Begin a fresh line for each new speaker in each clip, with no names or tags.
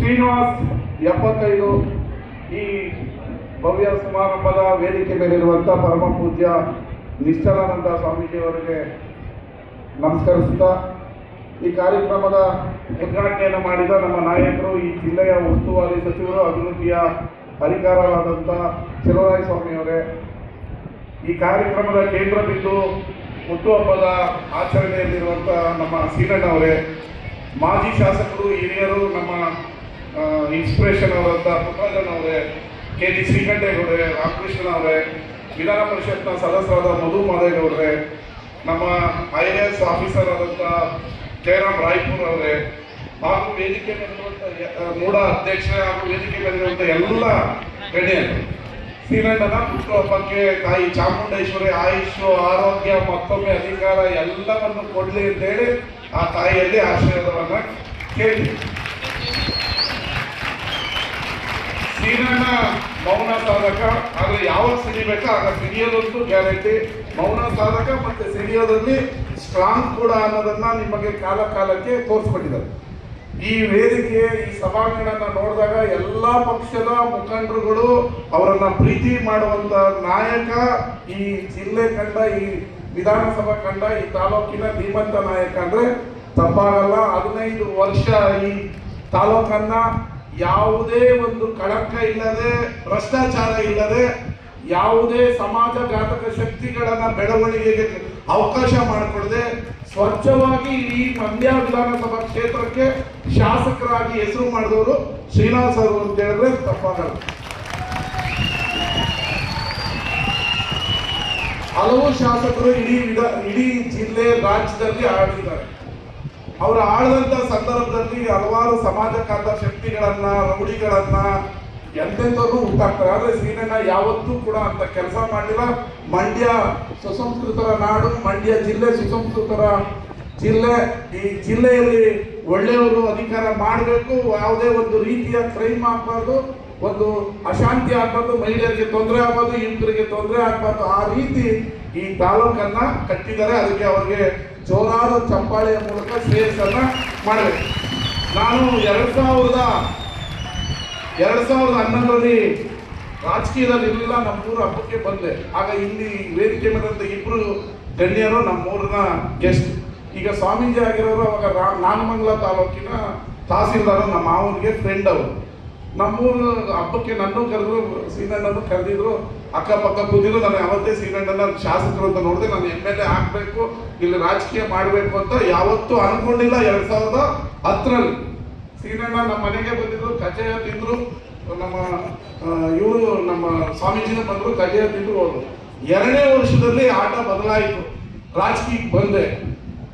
ಶ್ರೀನಿವಾಸ್ 75 ಈ ಭವ್ಯ ಸಮಾರಂಭದ ವೇದಿಕೆ ಮೇಲಿರುವಂಥ ಪರಮ ಪೂಜ್ಯ ನಿಷ್ಠಾನಂದ ಸ್ವಾಮೀಜಿಯವರಿಗೆ ನಮಸ್ಕರಿಸುತ್ತಾ ಈ ಕಾರ್ಯಕ್ರಮದ ಉದ್ಘಾಟನೆಯನ್ನು ಮಾಡಿದ ನಮ್ಮ ನಾಯಕರು, ಈ ಜಿಲ್ಲೆಯ ಉಸ್ತುವಾರಿ ಸಚಿವರು, ಅಭಿವೃದ್ಧಿಯ ಅಧಿಕಾರರಾದಂಥ ಚಲುವರಾಯ ಸ್ವಾಮಿಯವರೇ, ಈ ಕಾರ್ಯಕ್ರಮದ ಕೇಂದ್ರ ಬಿಂದು ಹುಟ್ಟುಹಬ್ಬದ ಆಚರಣೆಯಲ್ಲಿರುವಂಥ ನಮ್ಮ ಸೀನಣ್ಣವರೇ, ಮಾಜಿ ಶಾಸಕರು, ಹಿರಿಯರು, ನಮ್ಮ ಇನ್ಸ್ಪಿರೇಷನ್ ಅವರಂಥ ಪುಟ್ಟರಾಜನವರೇ, KG ಶ್ರೀಕಂಠೇಗೌಡರೇ, ರಾಮಕೃಷ್ಣ ಅವರೇ, ವಿಧಾನ ಪರಿಷತ್ನ ಸದಸ್ಯರಾದ ಮಧು ಮಾದೇಗೌಡರೇ, ನಮ್ಮ IAS ಆಫೀಸರ್ ಆದಂಥ ಜಯರಾಮ್ ರಾಯ್ಪುರ್ ಅವರೇ, ಹಾಗೂ ವೇದಿಕೆ ಮೇಲಿರುವಂಥ ಮೂಡ ಅಧ್ಯಕ್ಷರೇ ಹಾಗೂ ವೇದಿಕೆ ಮೇಲಿರುವಂಥ ಎಲ್ಲ ಗಣ್ಯರು, ಶ್ರೀರಂಗನ ಹುಟ್ಟುಹಬ್ಬಕ್ಕೆ ತಾಯಿ ಚಾಮುಂಡೇಶ್ವರಿ ಆಯುಷು, ಆರೋಗ್ಯ, ಮತ್ತೊಮ್ಮೆ ಅಧಿಕಾರ ಎಲ್ಲವನ್ನು ಕೊಡಲಿ ಅಂತೇಳಿ ಆ ತಾಯಿಯಲ್ಲಿ ಆಶೀರ್ವಾದವನ್ನು ಕೇಳಿ. ಶ್ರೀರಂಗ ಮೌನ ಸಾಧಕ, ಆದರೆ ಯಾವಾಗ ಸಿಡಿಬೇಕಾ ಆಗ ಸಿಡಿಯೋದಂತೂ ಗ್ಯಾರಂಟಿ. ಮೌನ ಸಾಧಕ ಮತ್ತು ಸಿಡಿಯೋದ್ರಲ್ಲಿ ಸ್ಟ್ರಾಂಗ್ ಕೂಡ ಅನ್ನೋದನ್ನ ನಿಮಗೆ ಕಾಲಕ್ಕೆ ತೋರಿಸ್ಕೊಟ್ಟಿದ್ದಾರೆ. ಈ ವೇದಿಕೆ, ಈ ಸಭಾಂಗಣನ ನೋಡಿದಾಗ ಎಲ್ಲ ಪಕ್ಷದ ಮುಖಂಡರುಗಳು ಅವರನ್ನ ಪ್ರೀತಿ ಮಾಡುವಂತ ನಾಯಕ, ಈ ಜಿಲ್ಲೆ ಕಂಡ, ಈ ವಿಧಾನಸಭಾ ಕಂಡ, ಈ ತಾಲೂಕಿನ ಧೀಮಂತ ನಾಯಕ ಅಂದ್ರೆ ತಪ್ಪಾಗಲ್ಲ. 15 ವರ್ಷ ಈ ತಾಲೂಕನ್ನ ಯಾವುದೇ ಒಂದು ಕಳಂಕ ಇಲ್ಲದೆ, ಭ್ರಷ್ಟಾಚಾರ ಇಲ್ಲದೆ, ಯಾವುದೇ ಸಮಾಜಘಾತಕ ಶಕ್ತಿಗಳನ್ನ ಬೆಳವಣಿಗೆಗೆ ಅವಕಾಶ ಮಾಡಿಕೊಡದೆ ಸ್ವಚ್ಛವಾಗಿ ಈ ಮಂಡ್ಯ ವಿಧಾನಸಭಾ ಕ್ಷೇತ್ರಕ್ಕೆ ಶಾಸಕರಾಗಿ ಹೆಸರು ಮಾಡಿದವರು ಶ್ರೀನಿವಾಸ್ ಅವರು ಅಂತ ಹೇಳಿದ್ರೆ ತಪ್ಪಾಗಲ್ಲ. ಹಲವು ಶಾಸಕರು ಇಡೀ ಜಿಲ್ಲೆ, ರಾಜ್ಯದಲ್ಲಿ ಆಳಿದ್ದಾರೆ. ಅವರು ಆಳಿದಂಥ ಸಂದರ್ಭದಲ್ಲಿ ಹಲವಾರು ಸಮಾಜಘಾತ ಶಕ್ತಿಗಳನ್ನ, ರೌಡಿಗಳನ್ನ, ಎಂತೆಂಥವ್ರು ಹುಟ್ಟಾಕ್ತಾರೆ. ಆದರೆ ಶ್ರೀನಣ್ಣ ಯಾವತ್ತೂ ಕೂಡ ಅಂತ ಕೆಲಸ ಮಾಡಿಲ್ಲ. ಮಂಡ್ಯ ಸುಸಂಸ್ಕೃತರ ನಾಡು, ಮಂಡ್ಯ ಜಿಲ್ಲೆ ಸುಸಂಸ್ಕೃತರ ಜಿಲ್ಲೆ. ಈ ಜಿಲ್ಲೆಯಲ್ಲಿ ಒಳ್ಳೆಯವರು ಅಧಿಕಾರ ಮಾಡಬೇಕು, ಯಾವುದೇ ಒಂದು ರೀತಿಯ ಕ್ರೈಮ್ ಆಗಬಾರ್ದು, ಒಂದು ಅಶಾಂತಿ ಆಗಬಾರ್ದು, ಮಹಿಳೆಯರಿಗೆ ತೊಂದರೆ ಆಗಬಾರ್ದು, ಯುವಕರಿಗೆ ತೊಂದರೆ ಆಗಬಾರ್ದು. ಆ ರೀತಿ ಈ ತಾಲೂಕನ್ನ ಕಟ್ಟಿದ್ದಾರೆ. ಅದಕ್ಕೆ ಅವರಿಗೆ ಜೋರಾದ ಚಪ್ಪಾಳೆಯ ಮೂಲಕ ಶ್ರೇಯಸ್ಸನ್ನ ಮಾಡಬೇಕು. ನಾನು 2011ರಲ್ಲಿ ರಾಜಕೀಯದಲ್ಲಿ ಇರಲಿಲ್ಲ, ನಮ್ಮೂರ ಹಬ್ಬಕ್ಕೆ ಬಂದೆ. ಆಗ ಇಲ್ಲಿ ವೇದಿಕೆ ಮೇಲಂತ ಇಬ್ಬರು ಗಣ್ಯರು ನಮ್ಮೂರಿನ ಗೆಸ್ಟ್. ಈಗ ಸ್ವಾಮೀಜಿ ಆಗಿರೋರು ಅವಾಗ ನಾಗಮಂಗಲ ತಾಲೂಕಿನ ತಹಸೀಲ್ದಾರ್, ನಮ್ಮ ಮಾವನಿಗೆ ಫ್ರೆಂಡ್ ಅವರು. ನಮ್ಮೂರು ಹಬ್ಬಕ್ಕೆ ನನ್ನೂ ಕರೆದ್ರು, ಶ್ರೀನಣ್ಣನೂ ಕರೆದಿದ್ರು. ಅಕ್ಕಪಕ್ಕ ಕೂತಿದ್ರು. ನಾನು ಯಾವತ್ತೇ ಶ್ರೀನಣ್ಣನ ಶಾಸಕರು ಅಂತ ನೋಡಿದೆ. ನಾನು MLA ಆಗಬೇಕು, ಇಲ್ಲಿ ರಾಜಕೀಯ ಮಾಡಬೇಕು ಅಂತ ಯಾವತ್ತೂ ಅನ್ಕೊಂಡಿಲ್ಲ. 2010ರಲ್ಲಿ ಶ್ರೀನಣ್ಣ ನಮ್ಮ ಮನೆಗೆ ಬಂದಿದ್ರು, ಕಜ್ಜಾಯ ತಿಂದ್ರು. ನಮ್ಮ ಸ್ವಾಮೀಜಿನೂ ಬಂದರು, ಕಜ್ಜಾಯ ತಿಂದ್ರು ಹೋದ್ರು. 2ನೇ ವರ್ಷದಲ್ಲಿ ಆಟ ಬದಲಾಯಿತು. ರಾಜಕೀಯಕ್ಕೆ ಬಂದೆ.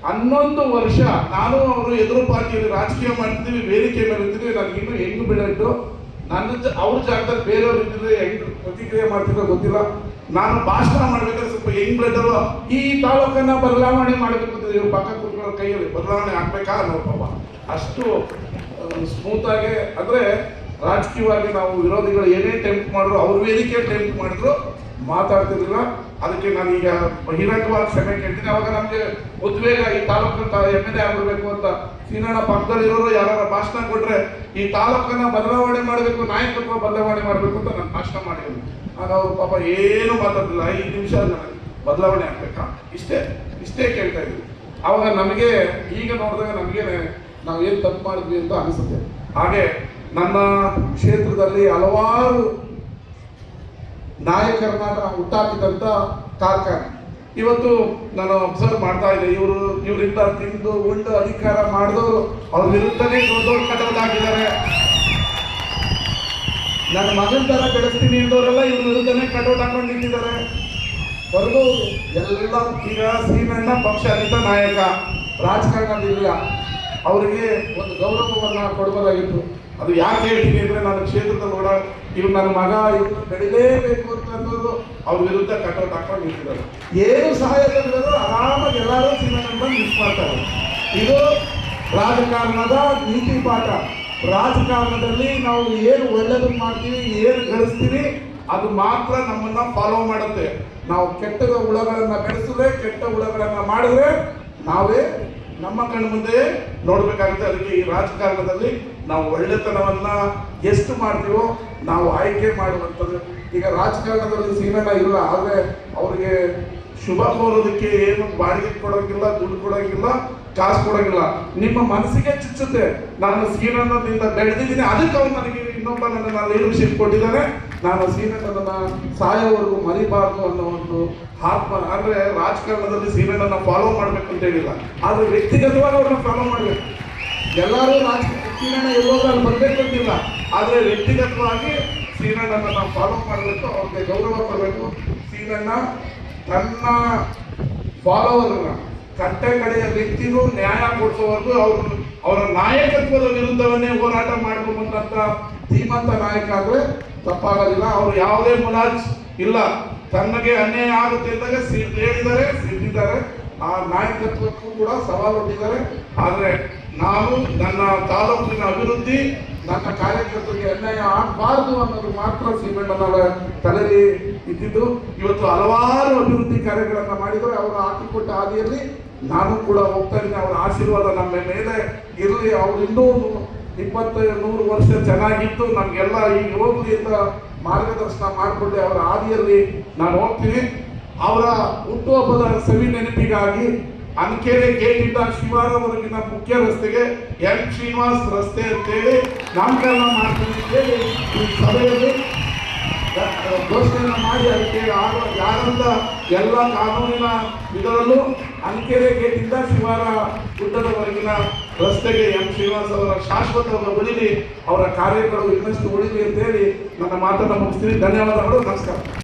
11 ವರ್ಷ ನಾನು ಅವರು ಎದುರು ಪಾರ್ಟಿಯಲ್ಲಿ ರಾಜಕೀಯ ಮಾಡ್ತಿದ್ದೀವಿ, ವೇದಿಕೆ ಮೇಲೆ ಇರ್ತಿದ್ವಿ. ನನಗೆ ಇನ್ನೂ ಹೆಂಗ್ ಬಿಡಟ್ಟು, ಅವ್ರ ಜಾಗದಲ್ಲಿ ಬೇರೆಯವ್ರು ಇದ್ದಿದ್ರೆ ಹೆಂಗ್ ಪ್ರತಿಕ್ರಿಯೆ ಮಾಡ್ತಿದ್ರೆ ಗೊತ್ತಿಲ್ಲ. ನಾನು ಭಾಷಣ ಮಾಡ್ಬೇಕಾದ್ರೆ ಸ್ವಲ್ಪ ಹೆಂಗ್ ಬ್ಲಡ್ ಈ ತಾಲೂಕನ್ನ ಬದಲಾವಣೆ ಮಾಡಬೇಕು ಅಂತ ಇವ್ರು ಪಕ್ಕ ಕೂತ್ಕೊಳ್ಳೋ ಕೈಯಲ್ಲಿ ಬದಲಾವಣೆ ಆಗ್ಬೇಕಾ ಅನ್ನೋ ಪಾಪ. ಅಷ್ಟು ಸ್ಮೂತ್ ಆಗಿ, ಅಂದ್ರೆ ರಾಜಕೀಯವಾಗಿ ನಾವು ವಿರೋಧಿಗಳು ಏನೇ ಟೆಂಪ್ಟ್ ಮಾಡಿದ್ರು, ಅವ್ರ ವೇದಿಕೆ ಟೆಂಪ್ಟ್ ಮಾಡಿದ್ರು ಮಾತಾಡ್ತಿರ್ಲಿಲ್ಲ. ಅದಕ್ಕೆ ನಾನೀಗ ಬಹಿರಂಗವಾಗಿ ಕ್ಷಮೆ ಕೇಳ್ತೀನಿ. ಅವಾಗ ನಮಗೆ ಉದ್ವೇಗ, ಈ ತಾಲೂಕನ್ನ MLA ಆಗಬೇಕು ಅಂತ. ಸೀನಣ್ಣ ಪಕ್ಕದಲ್ಲಿರೋರು ಯಾರು ಭಾಷಣ ಕೊಟ್ರೆ ಈ ತಾಲೂಕನ್ನ ಬದಲಾವಣೆ ಮಾಡಬೇಕು, ನಾಯಕತ್ವ ಬದಲಾವಣೆ ಮಾಡಬೇಕು ಅಂತ ನಾನು ಭಾಷಣ ಮಾಡಿದ್ದೀನಿ. ಆಗ ಅವರು ಪಾಪ ಏನು ಮಾತಾಡಲಿಲ್ಲ. 5 ನಿಮಿಷ ನನಗೆ ಬದಲಾವಣೆ ಆಗ್ಬೇಕಾ, ಇಷ್ಟೇ ಕೇಳ್ತಾ ಇದ್ವಿ. ಅವಾಗ ನಮಗೆ ಈಗ ನೋಡಿದಾಗ ನಮಗೆ ನಾವು ಏನು ತಪ್ಪು ಮಾಡಿದ್ವಿ ಅಂತ ಅನಿಸುತ್ತೆ. ಹಾಗೆ ನನ್ನ ಕ್ಷೇತ್ರದಲ್ಲಿ ಹಲವಾರು ನಾಯಕರನ್ನ ಹುಟ್ಟಾಕಿದಂಥ ಕಾರ್ಖಾನೆ ಇವತ್ತು ನಾನು ಅಬ್ಸರ್ವ್ ಮಾಡ್ತಾ ಇದ್ದೆ. ಇವರಿಂದ ತಿಂದು ಉಂಡು ಅಧಿಕಾರ ಮಾಡಿದವರು ಅವ್ರ ವಿರುದ್ಧನೇ ದೊಡ್ಡ ಕಟೌಟ್ ಹಾಕಿದ್ದಾರೆ. ನನ್ನ ಮಗನ ಥರ ಬೆಳೆಸ್ತೀನಿ ಎಂದವರೆಲ್ಲ ಇವ್ರ ವಿರುದ್ಧನೇ ಕಟೌಟ್ ಹಾಕೊಂಡು ನಿಂತಿದ್ದಾರೆ. ಬರ್ಬೋದು ಎಲ್ಲ. ಈಗ ಶ್ರೀನಣ್ಣ ಪಕ್ಷಾತೀತ ನಾಯಕ, ರಾಜಕಾರಣದಲ್ಲಿಲ್ಲ. ಅವರಿಗೆ ಒಂದು ಗೌರವವನ್ನು ಕೊಡಬಹುದಾಗಿತ್ತು. ಅದು ಯಾಕೆ ಹೇಳ್ತೀನಿ ಅಂದರೆ, ನನ್ನ ಕ್ಷೇತ್ರದ ನೋಡ ಇವ್ರು ನನ್ನ ಮಗ, ಇವ್ರು ಬೆಳಿಲೇಬೇಕು ಅಂತ ಅನ್ನೋದು ಅವ್ರ ವಿರುದ್ಧ ಕಟೌಟ್ ಹಾಕೊಂಡು ನಿಂತಿದ್ದಾರೆ. ಏನು ಸಹಾಯ ತಂದರೂ ಆರಾಮಾಗಿ ಎಲ್ಲರೂ ಶ್ರೀನಣ್ಣನ ಮಿಸ್ ಮಾಡ್ತಾರೆ. ಇದು ರಾಜಕಾರಣದ ನೀತಿ ಪಾಠ. ರಾಜಕಾರಣದಲ್ಲಿ ನಾವು ಏನು ಒಳ್ಳೆಯದನ್ನು ಮಾಡ್ತೀವಿ, ಏನು ಗಳಿಸ್ತೀವಿ, ಅದು ಮಾತ್ರ ನಮ್ಮನ್ನ ಫಾಲೋ ಮಾಡುತ್ತೆ. ನಾವು ಕೆಟ್ಟ ಹುಳಗಳನ್ನು ಬೆಳೆಸಿದ್ರೆ, ಕೆಟ್ಟ ಹುಳಗಳನ್ನು ಮಾಡಿದ್ರೆ ನಾವೇ ನಮ್ಮ ಕಣ್ಣು ಮುಂದೆ ನೋಡಬೇಕಾಗುತ್ತೆ. ಅದಕ್ಕೆ ಈ ರಾಜಕಾರಣದಲ್ಲಿ ನಾವು ಒಳ್ಳೆತನವನ್ನ ಎಷ್ಟು ಮಾಡ್ತೀವೋ ನಾವು ಆಯ್ಕೆ ಮಾಡುವಂಥದ್ದು. ಈಗ ರಾಜಕಾರಣದಲ್ಲಿ ಸೀನಣ್ಣ ಇಲ್ಲ, ಆದರೆ ಅವ್ರಿಗೆ ಶುಭ ಕೋರೋದಕ್ಕೆ ಏನು ಬಾಡಿಗೆ ಕೊಡೋಂಗಿಲ್ಲ, ದುಡ್ಡು ಕೊಡೋಂಗಿಲ್ಲ, ಕಾಸು ಕೊಡೋಂಗಿಲ್ಲ. ನಿಮ್ಮ ಮನಸ್ಸಿಗೆ ಚುಚ್ಚುತ್ತೆ, ನಾನು ಸೀನಣ್ಣದಿಂದ ಬೆಳೆದಿದ್ದೀನಿ, ಅದಕ್ಕೆ ಅವ್ರು ನನಗೆ ಇನ್ನೊಬ್ಬ ನನ್ನ ಲೀಡರ್ಶಿಪ್ ಕೊಟ್ಟಿದ್ದಾರೆ, ನಾನು ಸೀನಣ್ಣನ ಸಾಯೋವರೆಗೂ ಮರಿಬಾರ್ದು ಅನ್ನೋ ಒಂದು ಆತ್ಮ. ಅಂದ್ರೆ ರಾಜಕಾರಣದಲ್ಲಿ ಸೀನಣ್ಣನ ಫಾಲೋ ಮಾಡ್ಬೇಕು ಅಂತ ಹೇಳಿಲ್ಲ, ಆದ್ರೆ ವ್ಯಕ್ತಿಗತವಾಗಿ ಅವ್ರನ್ನ ಫಾಲೋ ಮಾಡ್ಬೇಕು. ಎಲ್ಲರೂ ಸೀನಣ್ಣ ಎಲ್ಲೋದ್ರೂ ಅಲ್ಲಿ ಬರ್ಬೇಕು ಅಂತಿಲ್ಲ, ಆದ್ರೆ ವ್ಯಕ್ತಿಗತವಾಗಿ ಸೀನಣ್ಣನ ನಾವು ಫಾಲೋ ಮಾಡಬೇಕು, ಅವ್ರಿಗೆ ಗೌರವ ಕೊಡಬೇಕು. ಸೀನಣ್ಣ ತನ್ನ ಫಾಲೋವರ್ನ ಕಟ್ಟೆ ಕಡೆಯ ವ್ಯಕ್ತಿಗೂ ನ್ಯಾಯ ಕೊಡಿಸೋವರೆಗೂ ಅವರ ನಾಯಕತ್ವದ ವಿರುದ್ಧವನ್ನೇ ಹೋರಾಟ ಮಾಡ್ಕೊಂಬಂದಂತ ಧೀಮಂತ ನಾಯಕ ಅಂದ್ರೆ ತಪ್ಪಾಗೋದಿಲ್ಲ. ಅವರು ಯಾವುದೇ ಮುಲಾಜ್ ಇಲ್ಲ, ತನಗೆ ಅನ್ಯಾಯ ಆಗುತ್ತೆ ಅಂದಾಗ ಹೇಳಿದ್ದಾರೆ, ಸಿಟ್ಟಿದ್ದಾರೆ, ಆ ನಾಯಕತ್ವಕ್ಕೂ ಕೂಡ ಸವಾಲು ಹೊಟ್ಟಿದ್ದಾರೆ. ಆದರೆ ನಾನು ನನ್ನ ತಾಲೂಕಿನ ಅಭಿವೃದ್ಧಿ, ನನ್ನ ಕಾರ್ಯಕರ್ತರಿಗೆ ಅನ್ಯಾಯ ಆಗಬಾರ್ದು ಅನ್ನೋದು ಮಾತ್ರ ಸೀಮೆಣ್ಣನವರ ತಲೆಯಲ್ಲಿ ಇದ್ದಿದ್ದು. ಇವತ್ತು ಹಲವಾರು ಅಭಿವೃದ್ಧಿ ಕಾರ್ಯಗಳನ್ನು ಮಾಡಿದರೆ ಅವರು ಹಾಕಿಕೊಟ್ಟ ಹಾದಿಯಲ್ಲಿ ನಾನು ಕೂಡ ಹೋಗ್ತಾ ಇದ್ದೀನಿ. ಅವರ ಆಶೀರ್ವಾದ ನಮ್ಮ ಮೇಲೆ ಇರಲಿ. ಅವರು ಇನ್ನೂ 20-100 ವರ್ಷ ಚೆನ್ನಾಗಿದ್ದು ನಮಗೆಲ್ಲ ಈಗ ಹೋಗ್ಲಿ ಅಂತ ಮಾರ್ಗದರ್ಶನ ಮಾಡಿಕೊಂಡೆ ಅವರ ಹಾದಿಯಲ್ಲಿ ನಾನು ಹೋಗ್ತೀನಿ. ಅವರ ಹುಟ್ಟುಹಬ್ಬದ ಸವಿ ನೆನಪಿಗಾಗಿ ಅನ್ಕೆರೆ ಗೇಟಿಂದ ಶಿವಾರವರೆಗಿನ ಮುಖ್ಯ ರಸ್ತೆಗೆ ಎಂ ಶ್ರೀನಿವಾಸ್ ರಸ್ತೆ ಅಂತೇಳಿ ನಾಮಕರಣ ಮಾಡ್ತೀನಿ ಅಂತೇಳಿ ಈ ಸಭೆಯಲ್ಲಿ ಘೋಷಣೆಯನ್ನು ಮಾಡಿ ಅದಕ್ಕೆ ಯಾರಂತ ಎಲ್ಲ ಕಾನೂನಿನ ಇದರಲ್ಲೂ ಅನ್ಕೆರೆ ಗೇಟಿಂದ ಶಿವಾರ ಗುಡ್ಡದವರೆಗಿನ ರಸ್ತೆಗೆ ಎಂ ಶ್ರೀನಿವಾಸ್ ಅವರ ಶಾಶ್ವತವನ್ನು ಉಳಿಲಿ, ಅವರ ಕಾರ್ಯಗಳು ಇನ್ನಷ್ಟು ಉಳಿಲಿ ಅಂತೇಳಿ ನನ್ನ ಮಾತನ್ನು ಮುಗಿಸ್ತೀನಿ. ಧನ್ಯವಾದಗಳು, ನಮಸ್ಕಾರ.